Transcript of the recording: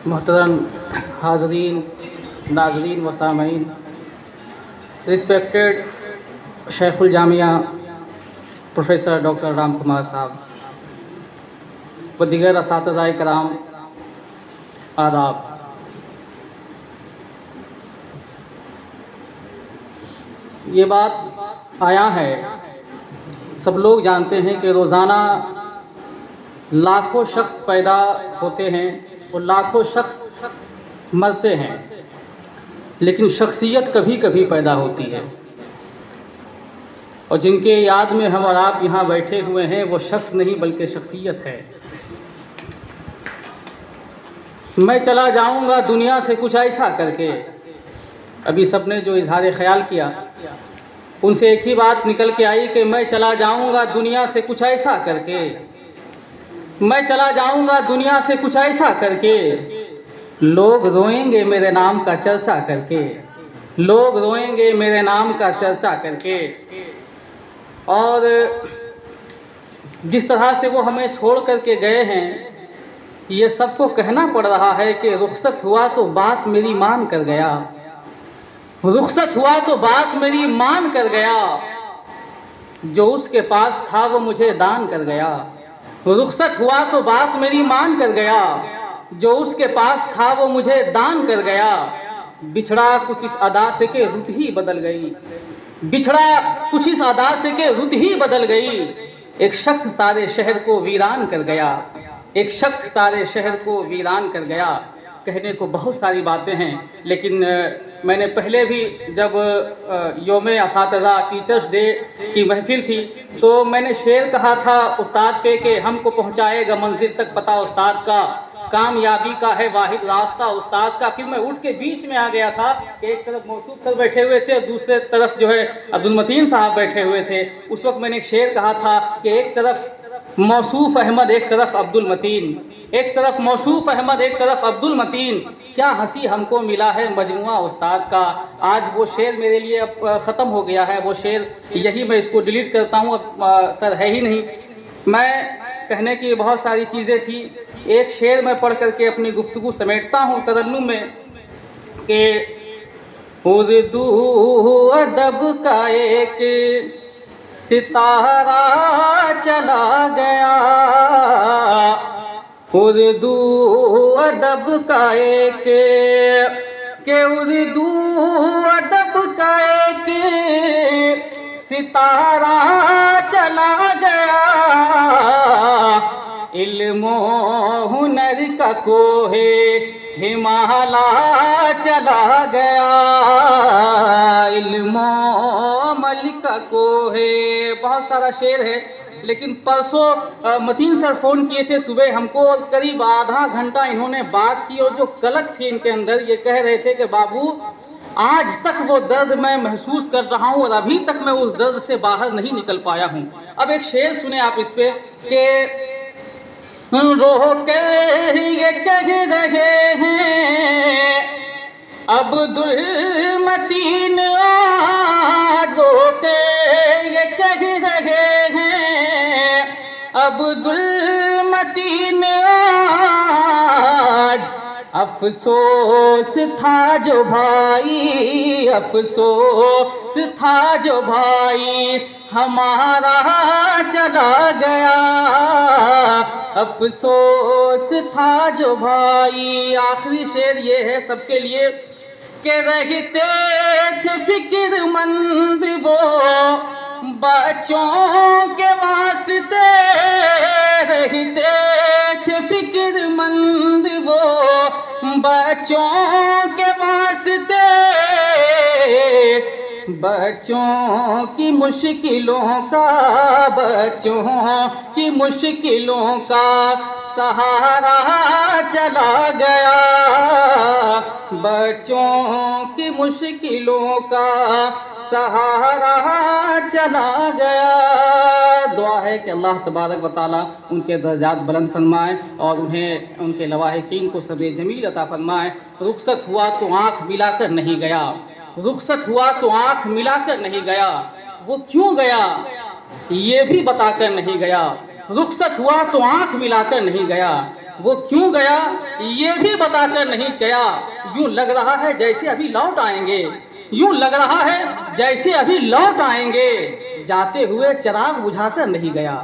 محترم حاضرین، ناظرین و سامعین، رسپیکٹڈ شیخ الجامعہ پروفیسر ڈاکٹر رام کمار صاحب و دیگر اساتذہ کرام، آداب۔ یہ بات آیا ہے، سب لوگ جانتے ہیں کہ روزانہ لاکھوں شخص پیدا ہوتے ہیں اور لاکھوں شخص مرتے ہیں، لیکن شخصیت کبھی کبھی پیدا ہوتی ہے، اور جن کے یاد میں ہم اور آپ یہاں بیٹھے ہوئے ہیں وہ شخص نہیں بلکہ شخصیت ہے۔ میں چلا جاؤں گا دنیا سے کچھ ایسا کر کے، ابھی سب نے جو اظہار خیال کیا ان سے ایک ہی بات نکل کے آئی کہ میں چلا جاؤں گا دنیا سے کچھ ایسا کر کے، میں چلا جاؤں گا دنیا سے کچھ ایسا کر کے، لوگ روئیں گے میرے نام کا چرچا کر کے، لوگ روئیں گے میرے نام کا چرچا کر کے۔ اور جس طرح سے وہ ہمیں چھوڑ کر کے گئے ہیں، یہ سب کو کہنا پڑ رہا ہے کہ رخصت ہوا تو بات میری مان کر گیا، رخصت ہوا تو بات میری مان کر گیا، جو اس کے پاس تھا وہ مجھے دان کر گیا، رخصت ہوا تو بات میری مان کر گیا، جو اس کے پاس تھا وہ مجھے دان کر گیا، بچھڑا کچھ اس ادا سے کہ رت ہی بدل گئی، بچھڑا کچھ اس ادا سے کہ رت ہی بدل گئی، ایک شخص سارے شہر کو ویران کر گیا، ایک شخص سارے شہر کو ویران کر گیا۔ کہنے کو بہت ساری باتیں ہیں، لیکن میں نے پہلے بھی جب یوم اساتذہ ٹیچرز ڈے کی محفل تھی تو میں نے شعر کہا تھا استاد پہ کہ ہم کو پہنچائے گا منزل تک پتہ استاد کا، کامیابی کا ہے واحد راستہ استاد کا۔ پھر میں اٹھ کے بیچ میں آ گیا تھا کہ ایک طرف موصوف سر بیٹھے ہوئے تھے اور دوسرے طرف جو ہے عبدالمتین صاحب بیٹھے ہوئے تھے۔ اس وقت میں نے ایک شعر کہا تھا کہ ایک طرف موصوف احمد ایک طرف عبدالمتین، ایک طرف موصوف احمد ایک طرف عبدالمتین، کیا ہنسی ہم کو ملا ہے مجموعہ استاد کا۔ آج وہ شعر میرے لیے اب ختم ہو گیا ہے، وہ شعر یہی میں اس کو ڈیلیٹ کرتا ہوں، اب سر ہے ہی نہیں۔ میں کہنے کی بہت ساری چیزیں تھی، ایک شعر میں پڑھ کر کے اپنی گفتگو سمیٹتا ہوں ترنم میں کہ اردو ادب کا ایک ستارہ چلا گیا، اردو ادب کا ایک، کہ اردو ادب کا ایک ستارہ چلا گیا، علم و ہنر کا کوہ ہمالیہ چلا گیا، علم و عمل کا کوہ، بہت سارا شعر ہے۔ لیکن پرسوں متین سر فون کیے تھے صبح ہم کو، اور قریب آدھا گھنٹہ انہوں نے بات کی، اور جو کلک تھی ان کے اندر یہ کہہ رہے تھے کہ بابو آج تک وہ درد میں محسوس کر رہا ہوں اور ابھی تک میں اس درد سے باہر نہیں نکل پایا ہوں۔ اب ایک شعر سنیں آپ اس پہ کہ رو کے یہ کہہ رہے ہیں عبدالمتین، رو کے یہ کہہ رہے ہیں عبدالمتین، آج افسوس تھا جو بھائی، افسوس تھا جو بھائی ہمارا چلا گیا، افسوس تھا جو بھائی۔ آخری شعر یہ ہے سب کے لیے کہ رہتے تھے فکر مند وہ بچوں کے واسطے، رہتے تھے فکر مند وہ بچوں کے واسطے، بچوں کی مشکلوں کا، بچوں کی مشکلوں کا سہارا چلا گیا، بچوں کی مشکلوں کا سہارا چلا گیا۔ دعا ہے کہ اللہ تبارک و تعالیٰ ان کے درجات بلند فرمائے اور انہیں ان کے لواحقین کو صبر جمیل عطا فرمائے۔ رخصت ہوا تو آنکھ ملا کر نہیں گیا، رخصت ہوا تو آنکھ ملا کر نہیں گیا، وہ کیوں گیا یہ بھی بتا کر نہیں گیا، رخصت ہوا تو آنکھ ملا کر نہیں گیا، وہ کیوں گیا یہ بھی بتا کر نہیں گیا، یوں لگ رہا ہے جیسے ابھی لوٹ آئیں گے، یوں لگ رہا ہے جیسے ابھی لوٹ آئیں گے، جاتے ہوئے چراغ بجھا کر نہیں گیا۔